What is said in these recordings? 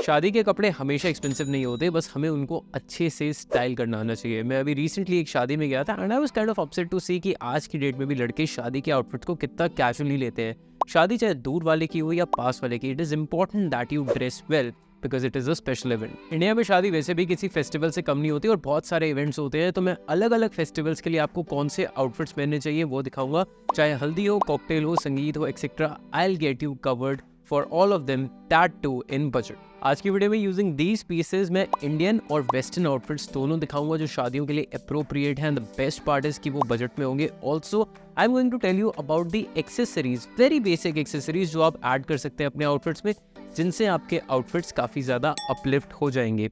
शादी के कपड़े हमेशा एक्सपेंसिव नहीं होते, बस हमें उनको अच्छे से स्टाइल करना आना चाहिए। मैं अभी रिसेंटली एक शादी में गया था and I was kind of upset to see कि आज की डेट में भी लड़के शादी के आउटफिट को कितना कैजुअली लेते हैं। शादी चाहे दूर वाले की हो या पास वाले की, it is important that you dress well because it is a special event. India में शादी वैसे भी किसी फेस्टिवल से कम नहीं होती और बहुत सारे इवेंट्स होते हैं, तो मैं अलग अलग फेस्टिवल्स के लिए आपको कौन से आउटफिट्स पहनने चाहिए वो दिखाऊंगा। चाहे हल्दी हो, कॉकटेल हो, संगीत हो, etcetera, I will get you covered for all of them, that too in budget. आज की वीडियो में यूजिंग दीज पीसेज मैं इंडियन और वेस्टर्न आउटफिट्स दोनों दिखाऊंगा जो शादियों के लिए अप्रोप्रिएट हैं। द बेस्ट पार्ट इज कि वो बजट में होंगे। Also I am going to tell you about the accessories, very basic accessories जो आप ऐड कर सकते हैं अपने आउटफिट्स में, जिनसे आपके आउटफिट्स काफ़ी ज़्यादा अपलिफ्ट हो जाएंगे।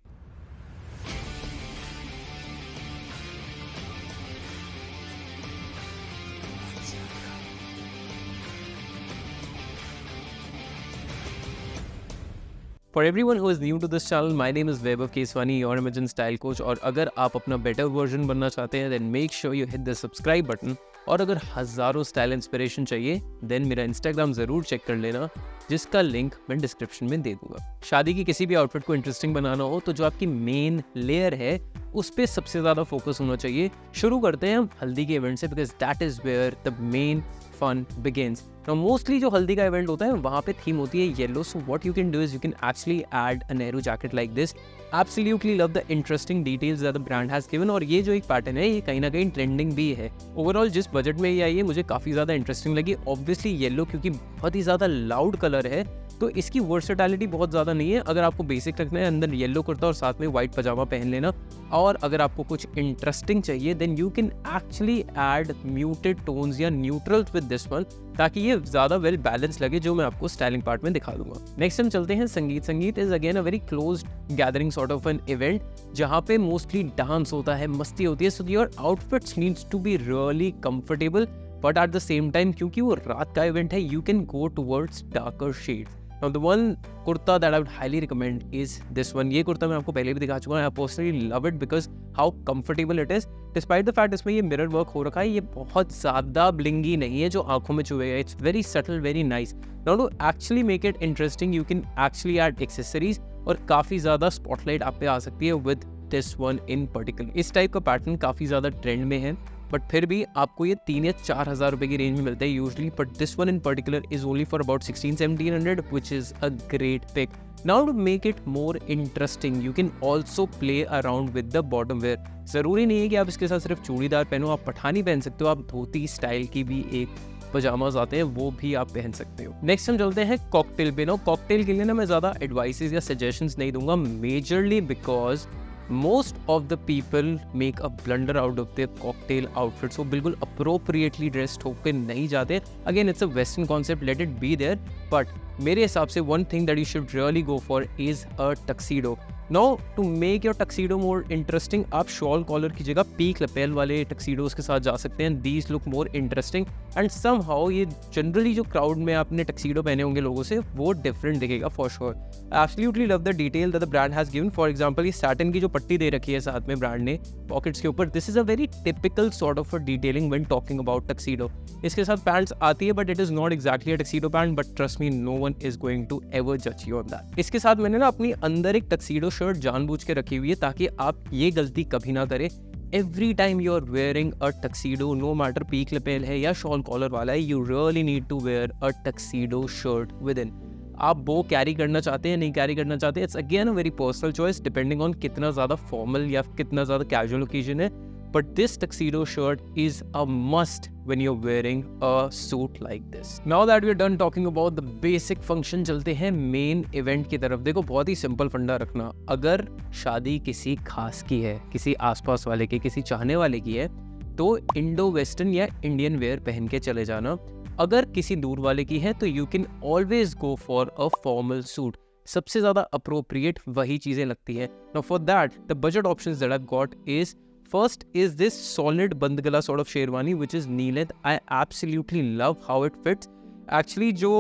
For everyone who is new to this channel, my name is Vaibhav Keswani, your Imagine Style Coach। और अगर आप अपना बेटर वर्जन बनना चाहते हैं then make sure you hit the subscribe button। और अगर हज़ारों स्टाइल इंस्पिरेशन चाहिए then मेरा इंस्टाग्राम ज़रूर चेक कर लेना, जिसका लिंक मैं डिस्क्रिप्शन में दे दूंगा। शादी की किसी भी आउटफिट को इंटरेस्टिंग बनाना हो तो जो आपकी मेन लेयर है उस पर सबसे ज़्यादा फोकस होना चाहिए। शुरू करते हैं हम हल्दी के इवेंट से because that is where the main fun begins. Now mostly जो हल्दी का इवेंट होता है वहाँ पे थीम होती है yellow, so what you can do is you can actually add a Nehru jacket like this. Absolutely love the interesting details that the brand has given. और ये जो एक पैटर्न है ये कहीं ना कहीं ट्रेंडिंग भी है। ओवरऑल जिस बजट में ये आई है मुझे काफ़ी ज़्यादा इंटरेस्टिंग लगी। ऑब्वियसली येलो क्योंकि बहुत ही ज़्यादा लाउड कलर है तो इसकी वर्सेटैलिटी बहुत ज़्यादा नहीं है। अगर आपको बेसिक रखना है, अंदर येलो कुर्ता और साथ में वाइट पजामा पहन लेना। और अगर आपको कुछ इंटरेस्टिंग चाहिए then you can actually add muted tones या न्यूट्रल्स विद दिस वन, ताकि ये ज़्यादा वेल बैलेंस लगे, जो मैं आपको स्टाइलिंग पार्ट में दिखा दूंगा। नेक्स्ट हम चलते हैं sangeet. Sangeet is again a very closed gathering sort of an event जहाँ पे मोस्टली डांस होता है, मस्ती होती है। So your outfits needs to be really comfortable but at the same time क्योंकि वो रात का इवेंट है you can go towards darker shades. Now the one kurta that I would highly recommend is this one। ये कुर्ता मैं आपको पहले भी दिखा चुका हूँ। I personally love it because how comfortable it is। Despite the fact इसमें ये मिरर वर्क हो रखा है, ये बहुत ज़्यादा ब्लिंगी नहीं है जो आंखों में चुभेगा। It's very subtle, very nice। Now to actually make it interesting, you can actually add accessories और काफ़ी ज़्यादा स्पॉटलाइट आप पे आ सकती है with this one in particular। इस टाइप का पैटर्न काफ़ी ज़्यादा ट्रेंड में है बट फिर भी आपको ये 3 या 4 हज़ार रुपए की रेंज में मिलता है usually. But this one in particular is only for about 1600-1700 which is a great pick. Now to make it more interesting you can also play around with the bottom wear. ज़रूरी नहीं है कि आप इसके साथ सिर्फ चूड़ीदार पहनो, आप पठानी पहन सकते हो, आप धोती स्टाइल की भी एक पजामाज आते हैं वो भी आप पहन सकते हो। नेक्स्ट हम चलते हैं कॉकटेल पे। नो कॉकटेल के लिए ना मैं ज़्यादा एडवाइसेस या सजेशंस नहीं दूंगा, majorly because most of the people make a blunder out of their cocktail outfits. वो बिल्कुल अप्रोप्रिएटली ड्रेस्ड होकर नहीं जाते। Again it's a western concept, let it be there, but मेरे हिसाब से one thing that you should really go for is a tuxedo. Now to make your tuxedo more interesting आप shawl collar की जगह peak lapel वाले टक्सीडोज के साथ जा सकते हैं। These look more interesting and somehow ये जनरली जो क्राउड में आपने टक्सीडो पहने होंगे लोगों से वो डिफरेंट दिखेगा for sure. Absolutely love the detail that the brand has given. For example ये सैटिन की जो पट्टी दे रखी है साथ में ब्रांड ने पॉकेट्स के ऊपर, this is a very typical sort of a detailing when talking about tuxedo. इसके साथ पैंट्स आती है but it is not exactly a tuxedo pant, but trust me no one is going to ever जज you on that. इसके साथ मैंने ना अपनी अंदर एक टक्सीडो शर्ट जानबूझ के रखी हुई है ताकि आप ये गलती कभी ना करें। Every time you are wearing a tuxedo, no matter peak lapel है या शॉल कॉलर वाला है, you really need to wear a tuxedo shirt within. आप वो कैरी करना चाहते हैं नहीं कैरी करना चाहते, it's again a very personal choice depending on कितना ज़्यादा फॉर्मल या कितना ज़्यादा कैजुअल ओकेजन है। But this tuxedo shirt is a must when you're wearing a suit like this। Now that we're done talking about the basic function, चलते हैं main event की तरफ। देखो बहुत ही सिंपल फंडा रखना, अगर शादी किसी खास की है, किसी आसपास वाले की, किसी चाहने वाले की है तो इंडो वेस्टर्न या इंडियन वेयर पहन के चले जाना। अगर किसी दूर वाले की है तो you can always go for a formal suit. सबसे ज़्यादा अप्रोप्रिएट वही चीज़ें लगती है। Now for that the budget options that I got is first is this solid बंद गला sort of sherwani which is knee length। I absolutely love how it fits। Actually जो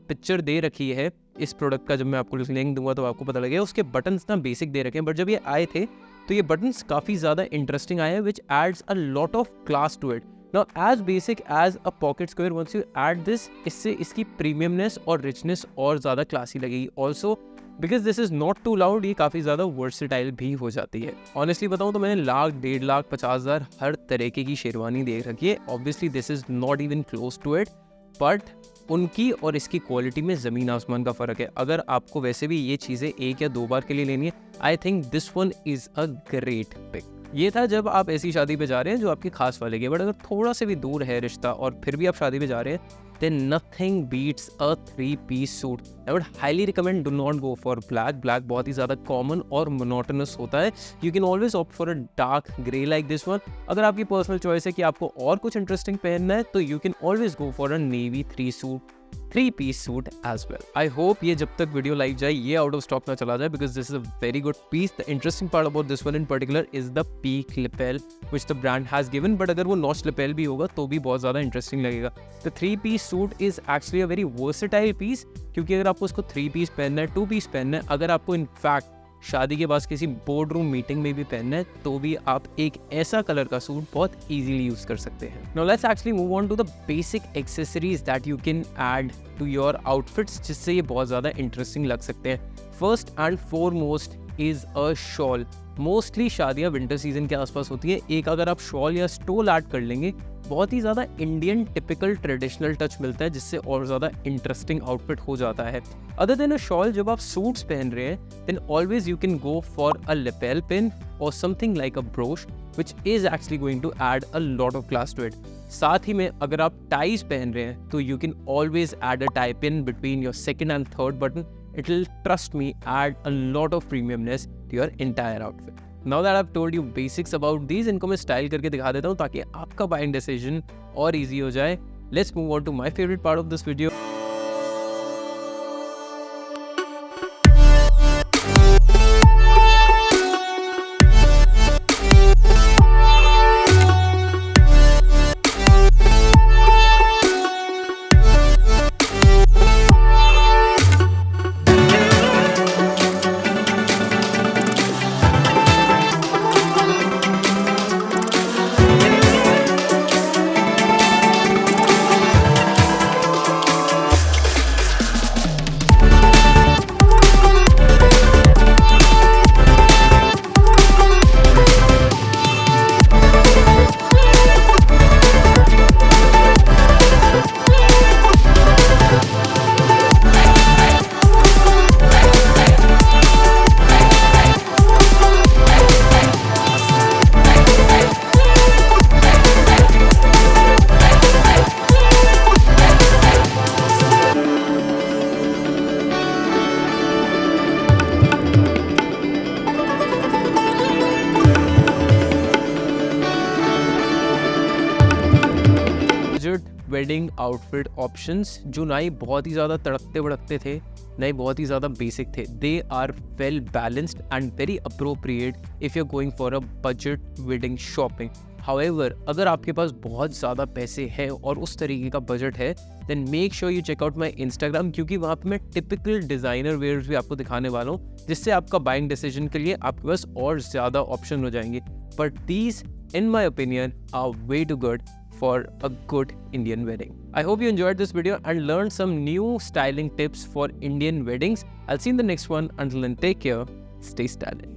picture दे रखी है इस प्रोडक्ट का, जब मैं आपको लिंक दूंगा तो आपको पता लगेगा, उसके बटन्स ना बेसिक दे रखे हैं बट जब ये आए थे तो ये बटन्स काफ़ी ज़्यादा इंटरेस्टिंग आए हैं which adds a lot of class to it. Now as basic as a pocket square, once you add this, इससे इसकी प्रीमियमनेस और रिचनेस और ज़्यादा क्लासी लगेगी। Also because this is not too loud, ये काफ़ी ज़्यादा वर्सेटाइल भी हो जाती है। ऑनेस्टली बताऊँ तो मैंने 1,00,000, 1,50,000, 50,000 हर तरीके की शेरवानी देख रखी है। Obviously this is not even close to it, but उनकी और इसकी क्वालिटी में ज़मीन आसमान का फ़र्क है। अगर आपको वैसे भी ये चीज़ें 1 या 2 बार के लिए लेनी है, I think this one is a great pick. ये था जब आप ऐसी शादी पे जा रहे हैं जो आपकी खास वाले की, बट अगर थोड़ा से भी दूर है रिश्ता और फिर भी आप शादी पे जा रहे हैं, then nothing beats a 3-piece suit. I would highly recommend do not go for black. Black बहुत ही ज़्यादा common और monotonous होता है. You can always opt for a dark grey like this one. अगर आपकी personal choice है कि आपको और कुछ interesting पहनना है, तो you can always go for a navy 3-piece suit as well. I hope ये जब तक वीडियो लाइव जाए ये आउट ऑफ स्टॉक ना चला जाए, because this is a very good piece. The interesting part about this one in particular is the peak lapel which the brand has given. But अगर वो notch lapel भी होगा तो भी बहुत ज़्यादा इंटरेस्टिंग लगेगा. The 3-piece suit is actually a very versatile piece, क्योंकि अगर आपको उसको 3-piece पहनना है, 2-piece पहनना है, अगर आपको in fact शादी के बाद किसी बोर्ड रूम मीटिंग में भी पहनना है, तो भी आप एक ऐसा कलर का सूट बहुत इजीली यूज कर सकते हैं। Now let's actually move on to the basic accessories that you can add to your outfits, जिससे ये बहुत ज़्यादा इंटरेस्टिंग लग सकते हैं। First and foremost is a shawl. Mostly शादियाँ विंटर सीजन के आसपास होती है। एक अगर आप शॉल या स्टोल ऐड कर लेंगे, बहुत ही ज़्यादा इंडियन टिपिकल ट्रेडिशनल टच मिलता है, जिससे और ज़्यादा इंटरेस्टिंग आउटफिट हो जाता है। अदर देन अ शॉल, जब आप सूट्स पहन रहे हैं, then always you can go for a lapel pin और something like a brooch, which is actually going to add a lot of class to it. साथ ही में अगर आप टाइज पहन रहे हैं, तो you can always add a tie pin between your second and third button. It will, trust me, add a lot of premiumness to your entire outfit. Now that I've told you basics about these, इनको मैं style करके दिखा देता हूँ ताकि आपका buying decision और easy हो जाए. Let's move on to my favorite part of this video. Wedding outfit options जो ना ही बहुत ही ज़्यादा तड़कते भड़कते थे, ना ही बहुत ही ज़्यादा बेसिक थे. They are well balanced and very appropriate if you are going for a budget wedding shopping. However, अगर आपके पास बहुत ज़्यादा पैसे हैं और उस तरीके का बजट है, then make sure you check out my Instagram, क्योंकि वहाँ पे मैं टिपिकल डिज़ाइनर वेयर्स भी आपको दिखाने वाला हूँ, जिससे आपका बाइंग डिसीजन के लिए आपके पास और ज़्यादा ऑप्शन हो जाएंगे. But these in my opinion are way too good for a good Indian wedding. I hope you enjoyed this video and learned some new styling tips for Indian weddings. I'll see you in the next one. Until then, take care, stay stylish.